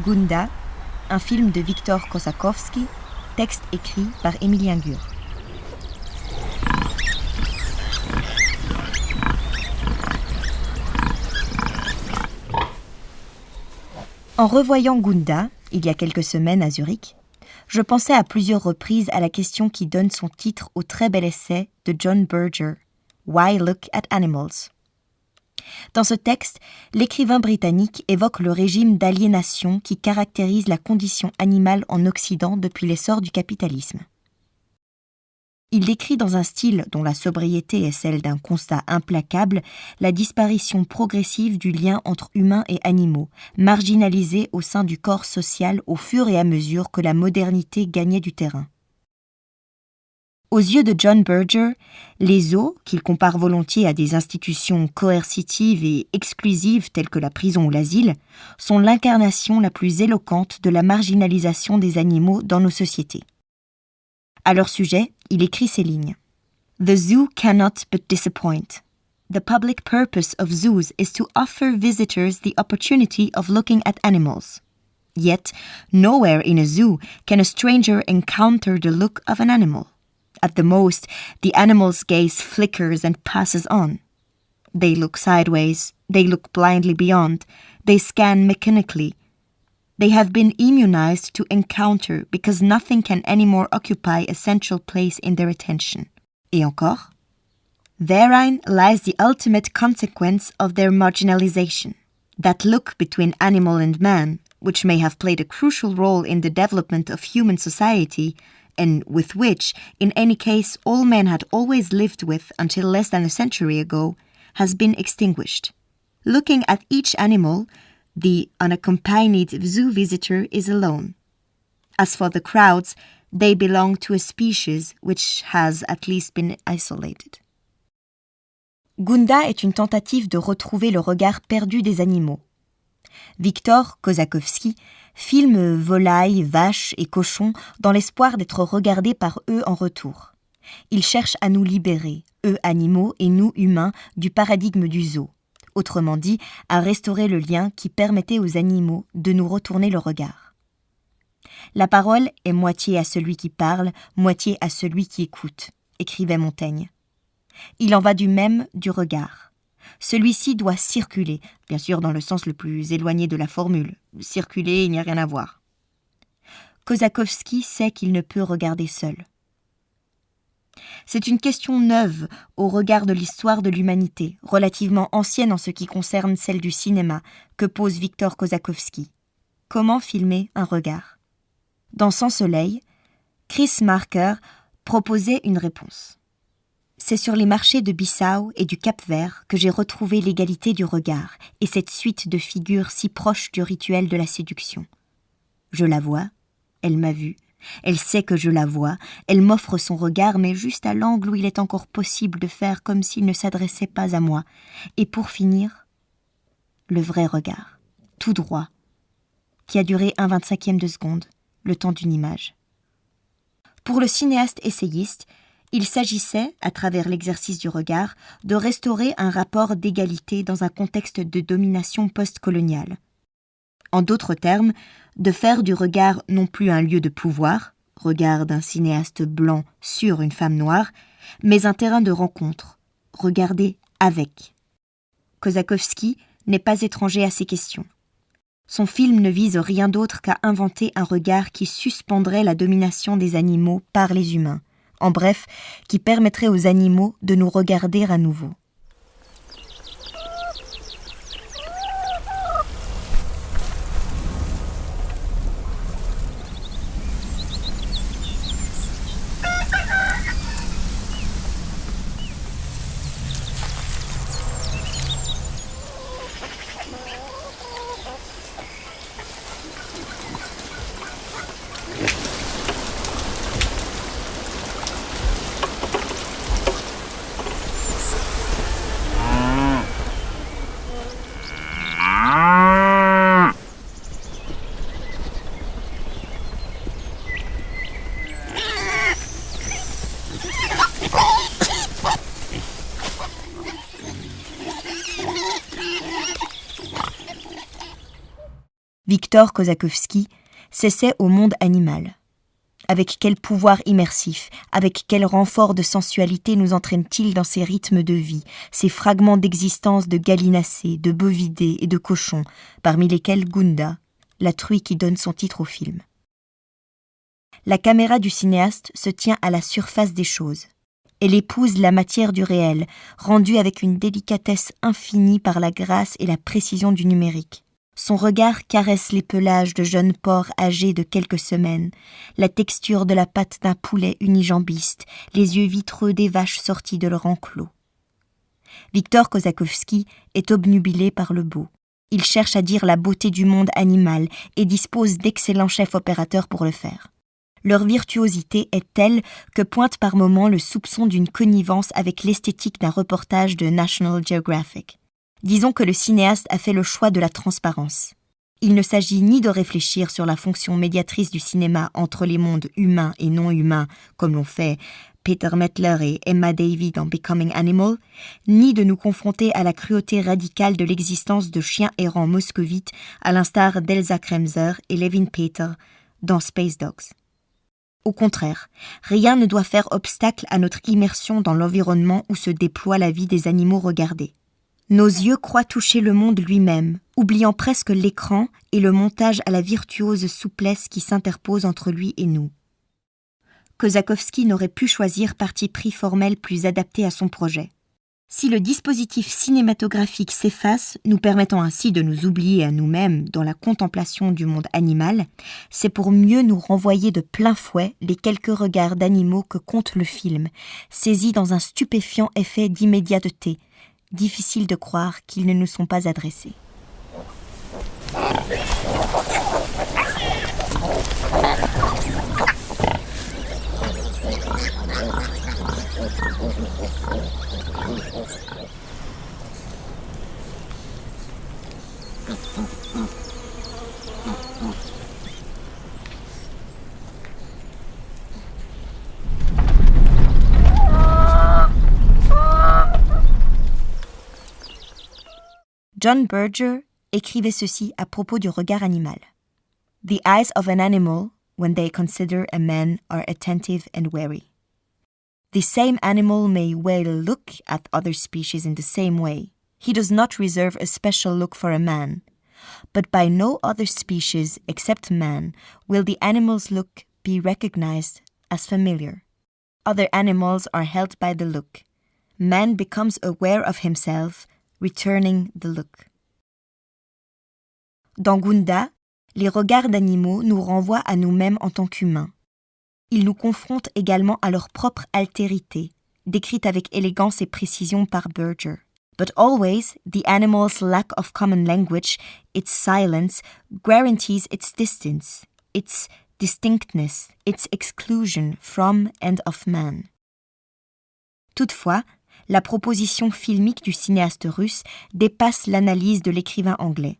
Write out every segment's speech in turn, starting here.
Gunda, un film de Victor Kosakowski, texte écrit par Émilien Gur. En revoyant Gunda, il y a quelques semaines à Zurich, je pensais à plusieurs reprises à la question qui donne son titre au très bel essai de John Berger, « Why Look at Animals ?» Dans ce texte, l'écrivain britannique évoque le régime d'aliénation qui caractérise la condition animale en Occident depuis l'essor du capitalisme. Il décrit dans un style dont la sobriété est celle d'un constat implacable la disparition progressive du lien entre humains et animaux, marginalisés au sein du corps social au fur et à mesure que la modernité gagnait du terrain. Aux yeux de John Berger, les zoos, qu'il compare volontiers à des institutions coercitives et exclusives telles que la prison ou l'asile, sont l'incarnation la plus éloquente de la marginalisation des animaux dans nos sociétés. À leur sujet, il écrit ces lignes. « The zoo cannot but disappoint. The public purpose of zoos is to offer visitors the opportunity of looking at animals. Yet, nowhere in a zoo can a stranger encounter the look of an animal. At the most, the animal's gaze flickers and passes on. They look sideways, they look blindly beyond, they scan mechanically. They have been immunized to encounter because nothing can anymore occupy a central place in their attention. Et encore, therein lies the ultimate consequence of their marginalization. That look between animal and man, which may have played a crucial role in the development of human society, and with which, in any case, all men had always lived with until less than a century ago, has been extinguished. Looking at each animal, the unaccompanied zoo visitor is alone. As for the crowds, they belong to a species which has at least been isolated. Gunda est une tentative de retrouver le regard perdu des animaux. Victor Kosakowski filme volailles, vaches et cochons dans l'espoir d'être regardés par eux en retour. Il cherche à nous libérer, eux animaux et nous humains, du paradigme du zoo. Autrement dit, à restaurer le lien qui permettait aux animaux de nous retourner le regard. La parole est moitié à celui qui parle, moitié à celui qui écoute, écrivait Montaigne. Il en va du même du regard. Celui-ci doit circuler, bien sûr dans le sens le plus éloigné de la formule. Circuler, il n'y a rien à voir. Kosakowski sait qu'il ne peut regarder seul. C'est une question neuve au regard de l'histoire de l'humanité, relativement ancienne en ce qui concerne celle du cinéma, que pose Victor Kosakowski. Comment filmer un regard ? Dans Sans soleil, Chris Marker proposait une réponse. C'est sur les marchés de Bissau et du Cap-Vert que j'ai retrouvé l'égalité du regard et cette suite de figures si proches du rituel de la séduction. Je la vois, elle m'a vue, elle sait que je la vois, elle m'offre son regard, mais juste à l'angle où il est encore possible de faire comme s'il ne s'adressait pas à moi. Et pour finir, le vrai regard, tout droit, qui a duré 1/25 de seconde, le temps d'une image. Pour le cinéaste essayiste, il s'agissait, à travers l'exercice du regard, de restaurer un rapport d'égalité dans un contexte de domination post-coloniale. En d'autres termes, de faire du regard non plus un lieu de pouvoir, regard d'un cinéaste blanc sur une femme noire, mais un terrain de rencontre, regarder avec. Kosakowski n'est pas étranger à ces questions. Son film ne vise rien d'autre qu'à inventer un regard qui suspendrait la domination des animaux par les humains, en bref, qui permettrait aux animaux de nous regarder à nouveau. Victor Kosakowski s'essaie au monde animal. Avec quel pouvoir immersif, avec quel renfort de sensualité nous entraîne-t-il dans ces rythmes de vie, ces fragments d'existence de gallinacés, de bovidés et de cochons, parmi lesquels Gunda, la truie qui donne son titre au film. La caméra du cinéaste se tient à la surface des choses. Elle épouse la matière du réel, rendue avec une délicatesse infinie par la grâce et la précision du numérique. Son regard caresse les pelages de jeunes porcs âgés de quelques semaines, la texture de la patte d'un poulet unijambiste, les yeux vitreux des vaches sorties de leur enclos. Victor Kosakowski est obnubilé par le beau. Il cherche à dire la beauté du monde animal et dispose d'excellents chefs opérateurs pour le faire. Leur virtuosité est telle que pointe par moments le soupçon d'une connivence avec l'esthétique d'un reportage de National Geographic. Disons que le cinéaste a fait le choix de la transparence. Il ne s'agit ni de réfléchir sur la fonction médiatrice du cinéma entre les mondes humains et non humains, comme l'ont fait Peter Mettler et Emma Davey dans Becoming Animal, ni de nous confronter à la cruauté radicale de l'existence de chiens errants moscovites, à l'instar d'Elsa Kremser et Levin Peter dans Space Dogs. Au contraire, rien ne doit faire obstacle à notre immersion dans l'environnement où se déploie la vie des animaux regardés. Nos yeux croient toucher le monde lui-même, oubliant presque l'écran et le montage à la virtuose souplesse qui s'interpose entre lui et nous. Kosakowski n'aurait pu choisir parti pris formel plus adapté à son projet. Si le dispositif cinématographique s'efface, nous permettant ainsi de nous oublier à nous-mêmes dans la contemplation du monde animal, c'est pour mieux nous renvoyer de plein fouet les quelques regards d'animaux que compte le film, saisis dans un stupéfiant effet d'immédiateté. Difficile de croire qu'ils ne nous sont pas adressés. John Berger écrivait ceci à propos du regard animal. « The eyes of an animal, when they consider a man, are attentive and wary. The same animal may well look at other species in the same way. He does not reserve a special look for a man. But by no other species except man will the animal's look be recognized as familiar. Other animals are held by the look. Man becomes aware of himself, returning the look. » Dans Gunda, les regards d'animaux nous renvoient à nous-mêmes en tant qu'humains. Ils nous confrontent également à leur propre altérité, décrite avec élégance et précision par Berger. But always, the animal's lack of common language, its silence, guarantees its distance, its distinctness, its exclusion from and of man. Toutefois, la proposition filmique du cinéaste russe dépasse l'analyse de l'écrivain anglais.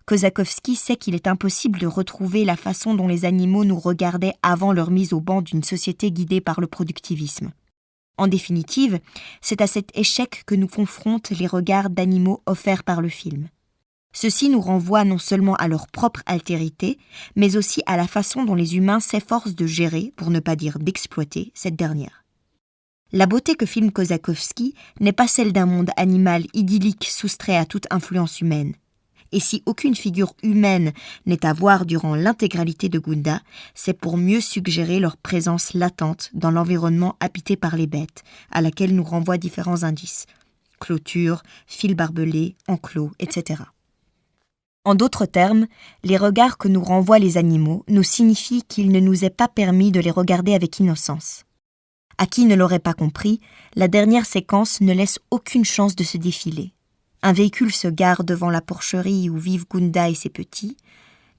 Kosakowski sait qu'il est impossible de retrouver la façon dont les animaux nous regardaient avant leur mise au ban d'une société guidée par le productivisme. En définitive, c'est à cet échec que nous confrontent les regards d'animaux offerts par le film. Ceux-ci nous renvoient non seulement à leur propre altérité, mais aussi à la façon dont les humains s'efforcent de gérer, pour ne pas dire d'exploiter, cette dernière. La beauté que filme Kosakowski n'est pas celle d'un monde animal idyllique soustrait à toute influence humaine. Et si aucune figure humaine n'est à voir durant l'intégralité de Gunda, c'est pour mieux suggérer leur présence latente dans l'environnement habité par les bêtes, à laquelle nous renvoient différents indices. Clôture, fils barbelés, enclos, etc. En d'autres termes, les regards que nous renvoient les animaux nous signifient qu'il ne nous est pas permis de les regarder avec innocence. À qui ne l'aurait pas compris, la dernière séquence ne laisse aucune chance de se défiler. Un véhicule se gare devant la porcherie où vivent Gunda et ses petits.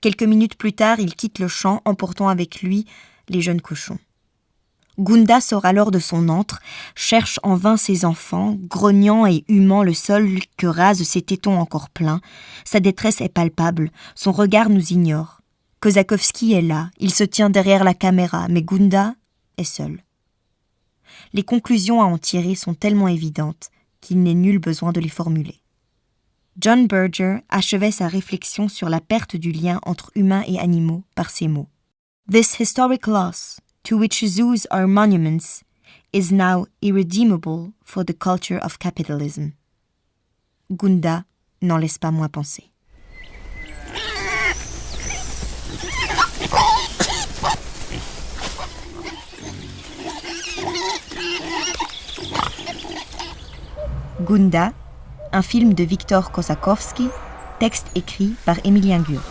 Quelques minutes plus tard, il quitte le champ, emportant avec lui les jeunes cochons. Gunda sort alors de son antre, cherche en vain ses enfants, grognant et humant le sol que rasent ses tétons encore pleins. Sa détresse est palpable, son regard nous ignore. Kosakowski est là, il se tient derrière la caméra, mais Gunda est seul. Les conclusions à en tirer sont tellement évidentes qu'il n'est nul besoin de les formuler. John Berger achevait sa réflexion sur la perte du lien entre humains et animaux par ces mots. This historic loss, to which zoos are monuments, is now irredeemable for the culture of capitalism. Gunda n'en laisse pas moins penser. Gunda, un film de Viktor Kossakovsky, texte écrit par Emilien Gur.